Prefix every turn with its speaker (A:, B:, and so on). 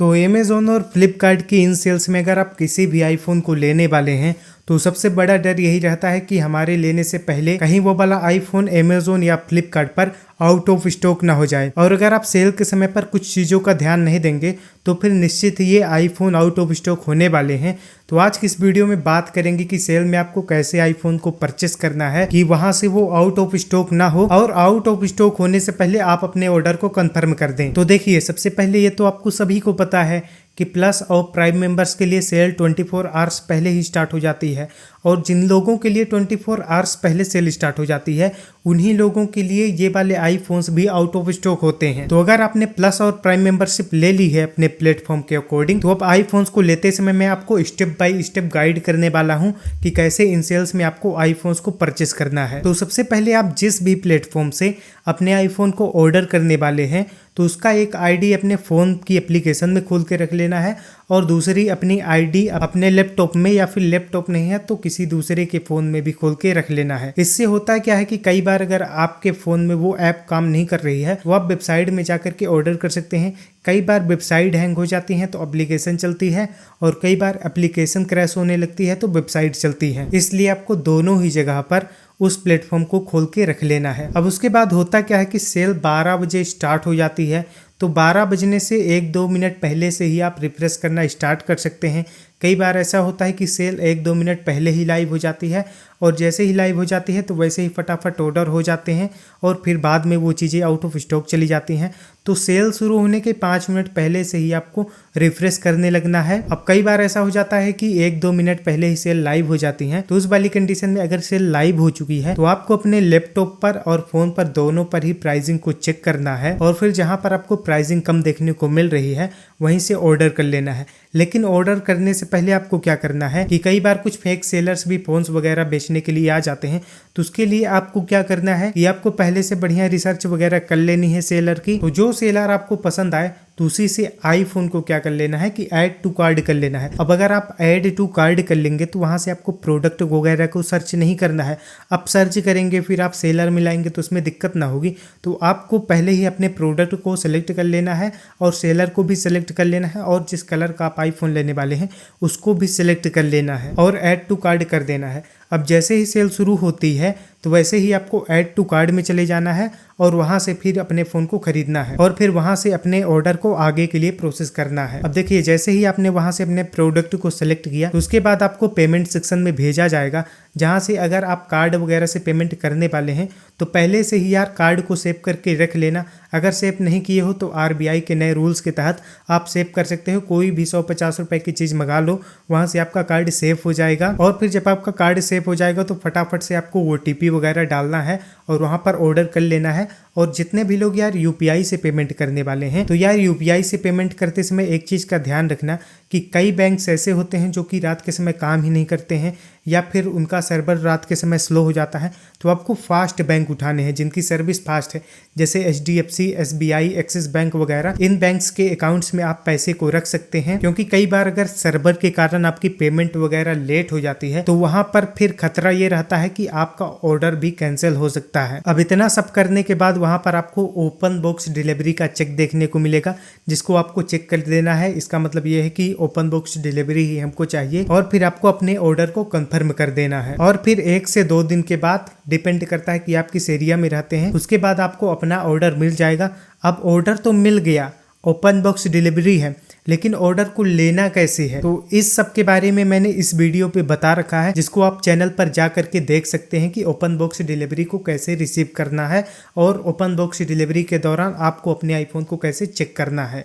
A: तो अमेज़ॉन और फ्लिपकार्ट की इन सेल्स में अगर आप किसी भी आईफोन को लेने वाले हैं तो सबसे बड़ा डर यही रहता है कि हमारे लेने से पहले कहीं वो वाला आईफोन अमेज़ॉन या फ्लिपकार्ट पर आउट ऑफ स्टॉक ना हो जाए। और अगर आप सेल के समय पर कुछ चीज़ों का ध्यान नहीं देंगे तो फिर निश्चित ये आईफोन आउट ऑफ स्टॉक होने वाले हैं। तो आज की इस वीडियो में बात करेंगे कि सेल में आपको कैसे आईफोन को परचेस करना है कि वहां से वो आउट ऑफ स्टॉक ना हो और आउट ऑफ स्टॉक होने से पहले आप अपने ऑर्डर को कंफर्म कर दें। तो देखिए, सबसे पहले ये तो आपको सभी को पता है कि प्लस और प्राइम मेंबर्स के लिए सेल 24 आवर्स पहले ही स्टार्ट हो जाती है और जिन लोगों के लिए 24 आवर्स पहले सेल स्टार्ट हो जाती है उन्हीं लोगों के लिए ये वाले आईफोन्स भी आउट ऑफ स्टॉक होते हैं। तो अगर आपने प्लस और प्राइम मेंबरशिप ले ली है अपने प्लेटफॉर्म के अकॉर्डिंग तो अब आईफोन्स को लेते समय मैं आपको स्टेप बाय स्टेप गाइड करने वाला हूं कि कैसे इन सेल्स में आपको आईफोन्स को परचेस करना है। तो सबसे पहले आप जिस भी प्लेटफॉर्म से अपने आईफोन को ऑर्डर करने वाले हैं तो उसका एक आईडी अपने फ़ोन की एप्लीकेशन में खोल के रख लेना है और दूसरी अपनी आईडी अपने लैपटॉप में, या फिर लैपटॉप नहीं है तो किसी दूसरे के फ़ोन में भी खोल के रख लेना है। इससे होता है क्या है कि कई बार अगर आपके फ़ोन में वो ऐप काम नहीं कर रही है तो आप वेबसाइट में जाकर के ऑर्डर कर सकते हैं। कई बार वेबसाइट हैंग हो जाती है तो एप्लीकेशन चलती है और कई बार एप्लीकेशन क्रैश होने लगती है तो वेबसाइट चलती है। इसलिए आपको दोनों ही जगह पर उस प्लेटफॉर्म को खोल के रख लेना है। अब उसके बाद होता क्या है कि सेल 12 बजे स्टार्ट हो जाती है तो 12 बजने से 1-2 मिनट पहले से ही आप रिफ्रेश करना स्टार्ट कर सकते हैं। कई बार ऐसा होता है कि सेल 1-2 मिनट पहले ही लाइव हो जाती है और जैसे ही लाइव हो जाती है तो वैसे ही फटाफट ऑर्डर हो जाते हैं और फिर बाद में वो चीज़ें आउट ऑफ स्टॉक चली जाती हैं। तो सेल शुरू होने के 5 मिनट पहले से ही आपको रिफ्रेश करने लगना है। अब कई बार ऐसा हो जाता है कि 1-2 मिनट पहले ही सेल लाइव हो जाती हैं तो उस वाली कंडीशन में अगर सेल लाइव हो चुकी है तो आपको अपने लैपटॉप पर और फोन पर दोनों पर ही प्राइसिंग को चेक करना है और फिर जहां पर आपको प्राइसिंग कम देखने को मिल रही है वहीं से ऑर्डर कर लेना है। लेकिन ऑर्डर करने से पहले आपको क्या करना है कि कई बार कुछ फेक सेलर्स भी फोन्स वगैरह बेचने के लिए आ जाते हैं तो उसके लिए आपको क्या करना है कि आपको पहले से बढ़िया रिसर्च वगैरह कर लेनी है सेलर की। तो जो सेलर आपको पसंद आए तो उसी से आईफोन को क्या कर लेना है कि ऐड टू कार्ड कर लेना है। अब अगर आप ऐड टू कार्ड कर लेंगे तो वहां से आपको प्रोडक्ट वगैरह को सर्च नहीं करना है। आप सर्च करेंगे फिर आप सेलर में लाएंगे तो उसमें दिक्कत ना होगी। तो आपको पहले ही अपने प्रोडक्ट को सिलेक्ट कर लेना है और सेलर को भी सिलेक्ट कर लेना है और जिस कलर का आप आईफोन लेने वाले हैं उसको भी सिलेक्ट कर लेना है और ऐड टू कार्ड कर देना है। अब जैसे ही सेल शुरू होती है तो वैसे ही आपको ऐड टू कार्ड में चले जाना है और वहां से फिर अपने फ़ोन को खरीदना है और फिर वहां से अपने ऑर्डर को आगे के लिए प्रोसेस करना है। अब देखिए, जैसे ही आपने वहां से अपने प्रोडक्ट को सिलेक्ट किया तो उसके बाद आपको पेमेंट सेक्शन में भेजा जाएगा जहां से अगर आप कार्ड वगैरह से पेमेंट करने वाले हैं तो पहले से ही यार कार्ड को सेव करके रख लेना। अगर सेव नहीं किए हो तो आरबीआई के नए रूल्स के तहत आप सेव कर सकते हो। कोई भी 150 रुपए की चीज़ मंगा लो, वहां से आपका कार्ड सेव हो जाएगा और फिर जब आपका कार्ड सेव हो जाएगा तो फटाफट से आपको ओटीपी वगैरह डालना है और वहां पर ऑर्डर कर लेना है। और जितने भी लोग यार यूपीआई से पेमेंट करने वाले हैं तो यार यूपीआई से पेमेंट करते समय एक चीज़ का ध्यान रखना कि कई बैंक्स ऐसे होते हैं जो कि रात के समय काम ही नहीं करते हैं या फिर उनका सर्वर रात के समय स्लो हो जाता है। तो आपको फास्ट बैंक उठाने हैं जिनकी सर्विस फास्ट है, जैसे HDFC, SBI, एक्सिस बैंक वगैरह। इन बैंक्स के अकाउंट्स में आप पैसे को रख सकते हैं क्योंकि कई बार अगर सर्वर के कारण आपकी पेमेंट वगैरह लेट हो जाती है तो वहां पर फिर खतरा ये रहता है कि आपका ऑर्डर भी कैंसिल हो सकता है। अब इतना सब करने के बाद वहां पर आपको ओपन बॉक्स डिलीवरी का चेक देखने को मिलेगा जिसको आपको चेक कर देना है। इसका मतलब ये है कि ओपन बॉक्स डिलीवरी ही हमको चाहिए और फिर आपको अपने ऑर्डर को कंफर्म कर देना है और फिर 1 से 2 दिन के बाद, डिपेंड करता है कि आप किस एरिया में रहते हैं, उसके बाद आपको अपना ऑर्डर मिल जाएगा। अब ऑर्डर तो मिल गया, ओपन बॉक्स डिलीवरी है, लेकिन ऑर्डर को लेना कैसे है तो इस सब के बारे में मैंने इस वीडियो पे बता रखा है जिसको आप चैनल पर जा करके देख सकते हैं कि ओपन बॉक्स डिलीवरी को कैसे रिसीव करना है और ओपन बॉक्स डिलीवरी के दौरान आपको अपने आईफोन को कैसे चेक करना है।